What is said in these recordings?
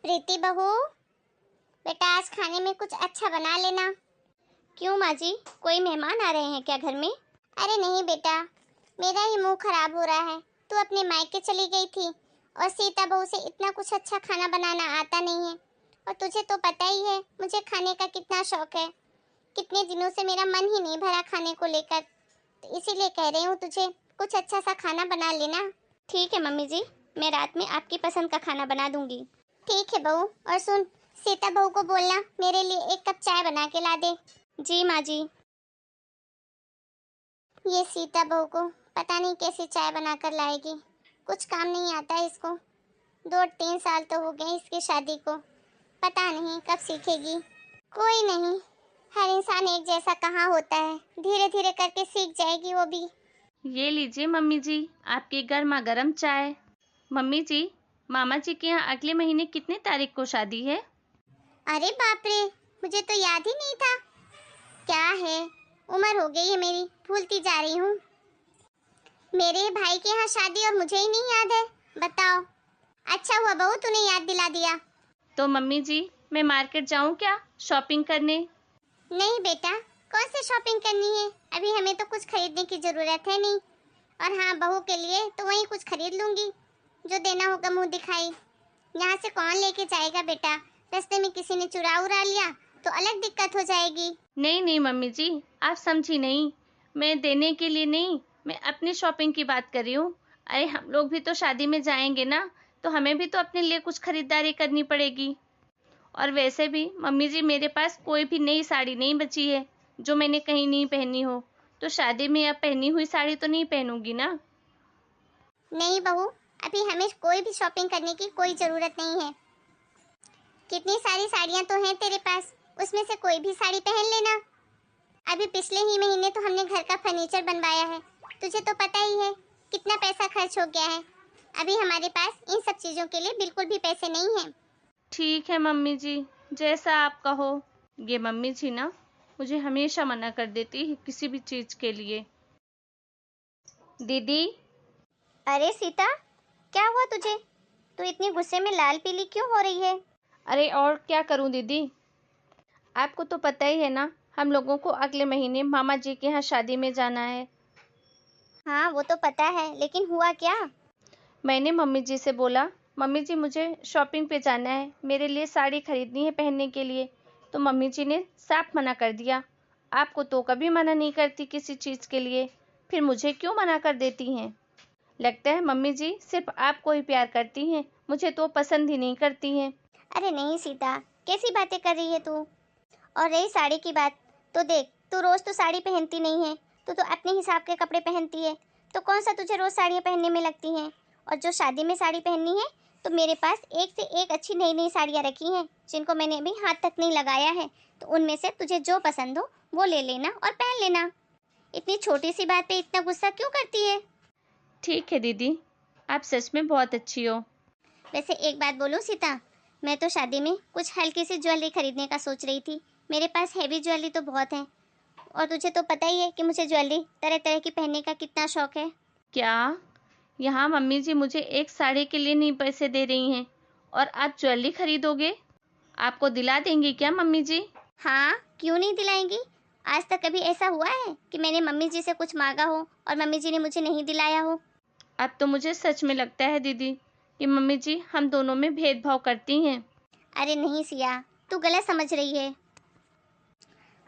प्रीति बहू, बेटा आज खाने में कुछ अच्छा बना लेना। क्यों माँ जी, कोई मेहमान आ रहे हैं क्या घर में? अरे नहीं बेटा, मेरा ही मुंह खराब हो रहा है। तू अपने मायके चली गई थी और सीता बहू से इतना कुछ अच्छा खाना बनाना आता नहीं है। और तुझे तो पता ही है मुझे खाने का कितना शौक है। कितने दिनों से मेरा मन ही नहीं भरा खाने को लेकर, तो इसीलिए कह रही हूँ तुझे कुछ अच्छा सा खाना बना लेना। ठीक है मम्मी जी, मैं रात में आपकी पसंद का खाना बना दूंगी। ठीक है बहू, और सुन, सीता बहू को बोलना मेरे लिए 1 कप चाय बना के ला दे। जी माँ जी। ये सीता बहू को पता नहीं कैसे चाय बनाकर लाएगी, कुछ काम नहीं आता है इसको। 2-3 साल तो हो गए इसकी शादी को, पता नहीं कब सीखेगी। कोई नहीं, हर इंसान एक जैसा कहाँ होता है, धीरे धीरे करके सीख जाएगी वो भी। ये लीजिए मम्मी जी, आपकी गर्मा गर्म चाय। मम्मी जी, मामा जी के यहाँ अगले महीने कितने तारीख को शादी है? अरे बाप रे, मुझे तो याद ही नहीं था। क्या है, उम्र हो गई है मेरी, भूलती जा रही हूँ। मेरे भाई के यहाँ शादी और मुझे ही नहीं याद है, बताओ। अच्छा हुआ बहू तूने याद दिला दिया। तो मम्मी जी, मैं मार्केट जाऊँ क्या शॉपिंग करने? नहीं बेटा, कौन सी शॉपिंग करनी है, अभी हमें तो कुछ खरीदने की जरूरत है नहीं। और हाँ, बहू के लिए तो वहीं कुछ खरीद लूंगी, जो देना होगा मुंह दिखाई। यहाँ से कौन लेके जाएगा बेटा, रास्ते में किसी ने चुरा उरा लिया तो अलग दिक्कत हो जाएगी। नहीं नहीं मम्मी जी, आप समझी नहीं। मैं देने के लिए नहीं, मैं अपनी शॉपिंग की बात कर रही हूँ। अरे हम लोग भी तो शादी में जाएंगे ना, तो हमें भी तो अपने लिए कुछ खरीदारी करनी पड़ेगी। और वैसे भी मम्मी जी, मेरे पास कोई भी नई साड़ी नहीं बची है जो मैंने कहीं नहीं पहनी हो, तो शादी में अब पहनी हुई साड़ी तो नहीं पहनूंगी ना। नहीं बहू, अभी हमें कोई भी शॉपिंग करने की कोई जरूरत नहीं है। कितनी सारी साड़ियाँ तो हैं तेरे पास, उसमें से कोई भी साड़ी पहन लेना। अभी पिछले ही महीने तो हमने घर का फर्नीचर बनवाया है, तुझे तो पता ही है कितना पैसा खर्च हो गया है। अभी हमारे पास इन सब चीजों के लिए बिल्कुल भी पैसे नहीं हैं। ठीक है मम्मी जी, जैसा आप कहो। ये मम्मी जी ना मुझे हमेशा मना कर देती है किसी भी चीज के लिए। दीदी। अरे सीता, क्या हुआ तुझे? तू इतनी गुस्से में लाल पीली क्यों हो रही है? अरे और क्या करूं दीदी, आपको तो पता ही है ना, हम लोगों को अगले महीने मामा जी के यहाँ शादी में जाना है। हाँ वो तो पता है, लेकिन हुआ क्या? मैंने मम्मी जी से बोला, मम्मी जी मुझे शॉपिंग पे जाना है, मेरे लिए साड़ी खरीदनी है पहनने के लिए। तो मम्मी जी ने साफ मना कर दिया। आपको तो कभी मना नहीं करती किसी चीज़ के लिए, फिर मुझे क्यों मना कर देती हैं? लगता है मम्मी जी सिर्फ आपको ही प्यार करती हैं, मुझे तो पसंद ही नहीं करती हैं। अरे नहीं सीता, कैसी बातें कर रही है तू? और रही साड़ी की बात, तो देख, तू रोज तो साड़ी पहनती नहीं है, तू तो अपने हिसाब के कपड़े पहनती है। तो कौन सा तुझे रोज साड़ियाँ पहनने में लगती हैं? और जो शादी में साड़ी पहननी है, तो मेरे पास एक से एक अच्छी नई नई साड़ियाँ रखी हैं, जिनको मैंने अभी हाथ तक नहीं लगाया है। तो उनमें से तुझे जो पसंद हो वो ले लेना और पहन लेना। इतनी छोटी सी बात पे इतना गुस्सा क्यों करती है? ठीक है दीदी, आप सच में बहुत अच्छी हो। वैसे एक बात बोलूं सीता, मैं तो शादी में कुछ हल्की सी ज्वेलरी खरीदने का सोच रही थी। मेरे पास हैवी ज्वेलरी तो बहुत है, और तुझे तो पता ही है कि मुझे ज्वेलरी तरह तरह की पहनने का कितना शौक है। क्या यहाँ मम्मी जी मुझे एक साड़ी के लिए नहीं पैसे दे रही हैं और आप ज्वेलरी खरीदोगे? आपको दिला देंगी क्या मम्मी जी? हाँ, क्यों नहीं दिलाएंगी। आज तक कभी ऐसा हुआ है कि मैंने मम्मी जी से कुछ मांगा हो और मम्मी जी ने मुझे नहीं दिलाया हो? अब तो मुझे सच में लगता है दीदी कि मम्मी जी हम दोनों में भेदभाव करती हैं। अरे नहीं सिया, तू गलत समझ रही है।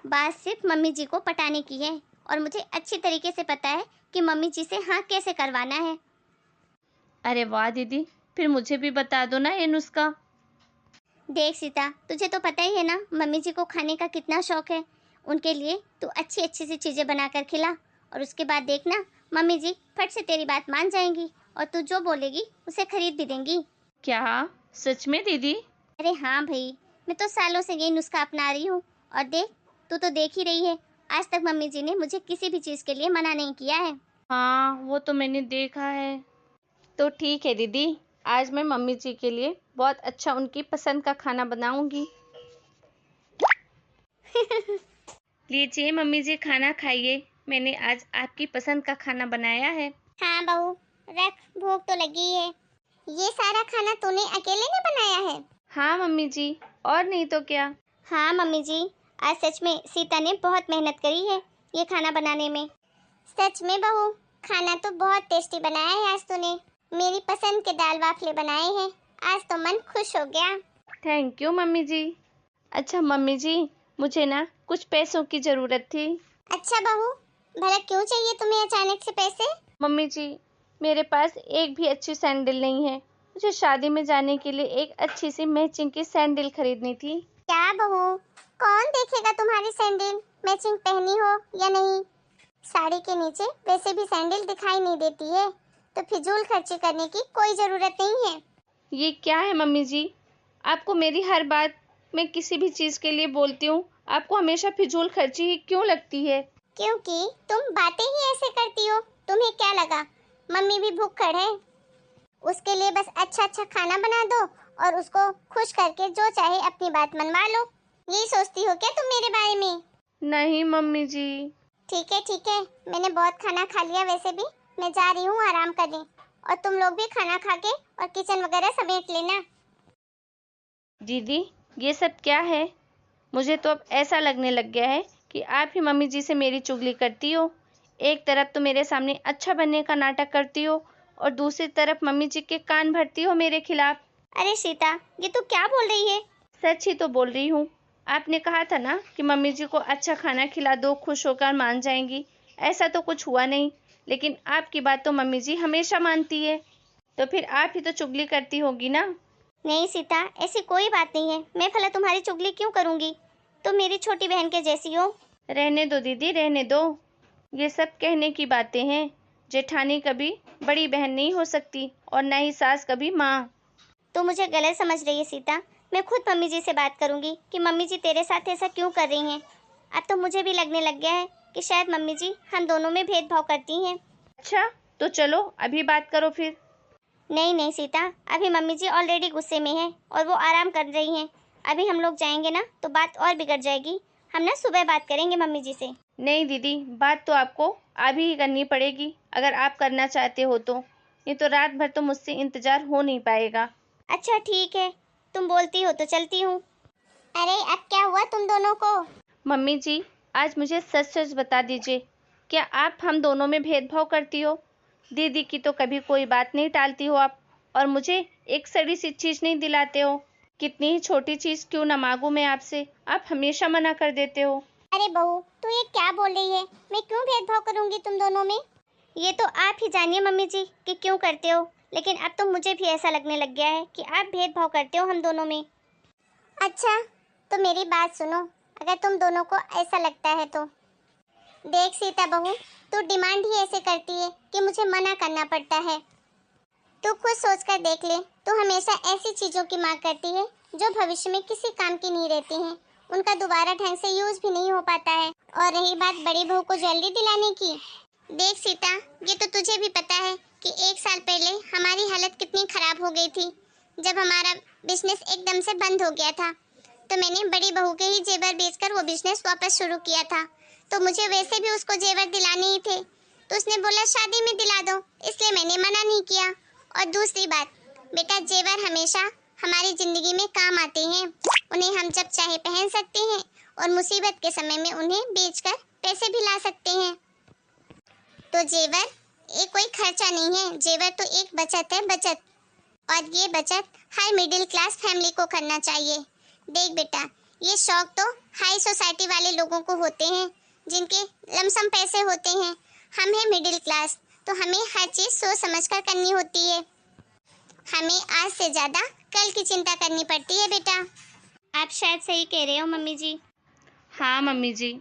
बात सिर्फ मम्मी जी को पटाने की है, और मुझे अच्छी तरीके से पता है कि मम्मी जी से हाँ कैसे करवाना है। अरे वाह दीदी, फिर मुझे भी बता दो ना ये नुस्खा। देख सीता, तुझे तो पता ही है ना मम्मी जी को खाने का कितना शौक है। उनके लिए तू अच्छी अच्छी सी चीज़ें बनाकर खिला, और उसके बाद देखना मम्मी जी फट से तेरी बात मान जाएंगी और तू जो बोलेगी उसे खरीद भी देंगी। क्या सच में दीदी? अरे हाँ भाई, मैं तो सालों से यही नुस्खा अपना रही हूँ, और देख, तू तो देख ही रही है, आज तक मम्मी जी ने मुझे किसी भी चीज़ के लिए मना नहीं किया है। हाँ वो तो मैंने देखा है। तो ठीक है दीदी, आज मैं मम्मी जी के लिए बहुत अच्छा उनकी पसंद का खाना बनाऊंगी। लीजिए मम्मी जी, खाना खाइए, मैंने आज आपकी पसंद का खाना बनाया है। हाँ बहू, रख, भूख तो लगी है। ये सारा खाना तूने अकेले ने बनाया है? हाँ मम्मी जी, और नहीं तो क्या। हाँ मम्मी जी, आज सच में सीता ने बहुत मेहनत करी है ये खाना बनाने में। सच में बहू, खाना तो बहुत टेस्टी बनाया है आज तूने। मेरी पसंद के दाल वाफले बनाए हैं। आज तो मन खुश हो गया। थैंक यू मम्मी जी। अच्छा मम्मी जी, मुझे ना कुछ पैसों की ज़रूरत थी। अच्छा बहू, भला क्यों चाहिए तुम्हें अचानक से पैसे? मम्मी जी, मेरे पास एक भी अच्छी सैंडल नहीं है। मुझे शादी में जाने के लिए एक अच्छी सी मैचिंग की सैंडल खरीदनी थी। क्या बहू, कौन देखेगा तुम्हारी सैंडल मैचिंग पहनी हो या नहीं? साड़ी के नीचे वैसे भी सैंडल दिखाई नहीं देती है, तो फिजूल खर्ची करने की कोई जरूरत नहीं है। ये क्या है मम्मी जी, आपको मेरी हर बात में किसी भी चीज़ के लिए बोलती हूँ, आपको हमेशा फिजूल खर्ची ही क्यों लगती है? क्योंकि तुम बातें ही ऐसे करती हो। तुम्हें क्या लगा मम्मी भी भूखड़ है? उसके लिए बस अच्छा अच्छा खाना बना दो और उसको खुश करके जो चाहे अपनी बात मनवा लो। यही सोचती हो क्या तुम मेरे बारे में? नहीं मम्मी जी। ठीक है, मैंने बहुत खाना खा लिया। वैसे भी मैं जा रही हूँ आराम करने, और तुम लोग भी खाना खा के और किचन वगैरह समेट लेना। दीदी, ये सब क्या है? मुझे तो अब ऐसा लगने लग गया है कि आप ही मम्मी जी से मेरी चुगली करती हो। एक तरफ तो मेरे सामने अच्छा बनने का नाटक करती हो और दूसरी तरफ मम्मी जी के कान भरती हो मेरे खिलाफ। अरे सीता, ये तू क्या बोल रही है? सच ही तो बोल रही हूँ। आपने कहा था ना कि मम्मी जी को अच्छा खाना खिला दो, खुश होकर मान जाएंगी। ऐसा तो कुछ हुआ नहीं, लेकिन आपकी बात तो मम्मी जी हमेशा मानती है। तो फिर आप ही तो चुगली करती होगी ना? नहीं सीता, ऐसी कोई बात नहीं है। मैं भला तुम्हारी चुगली क्यों करूंगी? तुम मेरी छोटी बहन के जैसी हो। रहने दो दीदी, रहने दो। ये सब कहने की बातें हैं। जेठानी कभी बड़ी बहन नहीं हो सकती और न ही सास कभी माँ। तू मुझे गलत समझ रही है सीता। मैं खुद मम्मी जी से बात करूंगी कि मम्मी जी तेरे साथ ऐसा क्यों कर रही हैं। अब तो मुझे भी लगने लग गया है कि शायद मम्मी जी हम दोनों में भेदभाव करती हैं। अच्छा, तो चलो अभी बात करो फिर। नहीं सीता, अभी मम्मी जी ऑलरेडी गुस्से में हैं और वो आराम कर रही हैं। अभी हम लोग जाएंगे ना तो बात और बिगड़ जाएगी। हम ना सुबह बात करेंगे मम्मी जी से। नहीं दीदी, बात तो आपको अभी ही करनी पड़ेगी अगर आप करना चाहते हो तो। ये तो रात भर तो मुझसे इंतजार हो नहीं पाएगा। अच्छा ठीक है, तुम बोलती हो तो चलती हूँ। अरे अब क्या हुआ तुम दोनों को? मम्मी जी, आज मुझे सच सच बता दीजिए, क्या आप हम दोनों में भेदभाव करती हो? दीदी की तो कभी कोई बात नहीं टालती हो आप, और मुझे एक सड़ी सी चीज़ नहीं दिलाते हो। कितनी ही छोटी चीज़ क्यों ना मांगू मैं आपसे, आप हमेशा मना कर देते हो। अरे बहू, तू ये क्या बोल रही है? मैं क्यों भेदभाव करूंगी तुम दोनों में? ये तो आप ही जानिए मम्मी जी कि क्यों करते हो। लेकिन अब तो मुझे भी ऐसा लगने लग गया है कि आप भेदभाव करते हो हम दोनों में। अच्छा, तो मेरी बात सुनो। अगर तुम दोनों को ऐसा लगता है तो देख सीता बहू, तू डिमांड ही ऐसे करती है कि मुझे मना करना पड़ता है। तू खुद सोच कर देख ले, तू हमेशा ऐसी चीजों की मांग करती है जो भविष्य में किसी काम की नहीं रहती हैं। उनका दोबारा ढंग से यूज भी नहीं हो पाता है। और रही बात बड़ी बहू को ज्वेलरी दिलाने की, देख सीता, ये तो तुझे भी पता है कि 1 साल पहले हमारी हालत कितनी खराब हो गई थी। जब हमारा बिजनेस एकदम से बंद हो गया था, तो मैंने बड़ी बहू के ही जेवर बेचकर वो बिजनेस वापस शुरू किया था। तो मुझे वैसे भी उसको जेवर दिलाने ही थे, तो उसने बोला शादी में दिला दो, इसलिए मैंने मना नहीं किया। और दूसरी बात, बेटा, जेवर हमेशा हमारी जिंदगी में काम आते हैं। उन्हें हम जब चाहे पहन सकते हैं और मुसीबत के समय में उन्हें बेचकर पैसे भी ला सकते हैं। तो जेवर एक कोई खर्चा नहीं है, जेवर तो एक बचत है, बचत। और ये बचत हर मिडिल क्लास फैमिली को करना चाहिए। देख बेटा, ये शौक तो हाई सोसाइटी वाले लोगों को होते हैं, जिनके लमसम पैसे होते हैं। हम हैं मिडिल क्लास, तो हमें हर चीज़ सोच समझकर करनी होती है। हमें आज से ज़्यादा कल की चिंता करनी पड़ती है बेटा। आप शायद सही कह रहे हो मम्मी जी। हाँ मम्मी जी,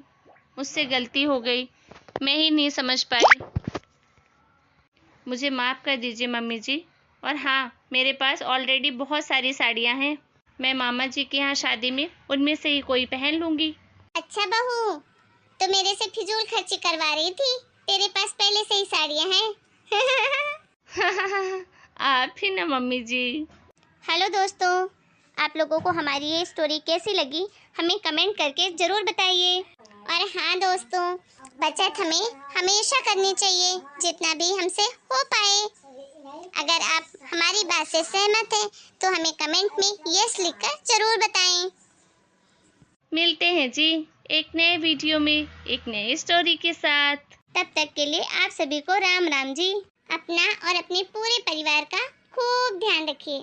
मुझसे गलती हो गई, मैं ही नहीं समझ पाई। मुझे माफ़ कर दीजिए मम्मी जी। और हाँ, मेरे पास ऑलरेडी बहुत सारी साड़ियाँ हैं। मैं मामा जी के यहाँ शादी में उनमें से ही कोई पहन लूँगी। अच्छा बहू, तो मेरे से फिजूल खर्ची करवा रही थी? तेरे पास पहले से ही साड़ियाँ हैं। आप ही ना मम्मी जी। हेलो दोस्तों, आप लोगों को हमारी ये स्टोरी कैसी लगी हमें कमेंट करके ज़रूर बताइए। और हाँ दोस्तों, बचत हमें हमेशा करनी चाहिए, जितना भी हमसे हो पाए। अगर आप हमारी बात से सहमत हैं तो हमें कमेंट में यस लिखकर जरूर बताएं। मिलते हैं जी एक नए वीडियो में एक नए स्टोरी के साथ। तब तक के लिए आप सभी को राम राम जी। अपना और अपने पूरे परिवार का खूब ध्यान रखिए।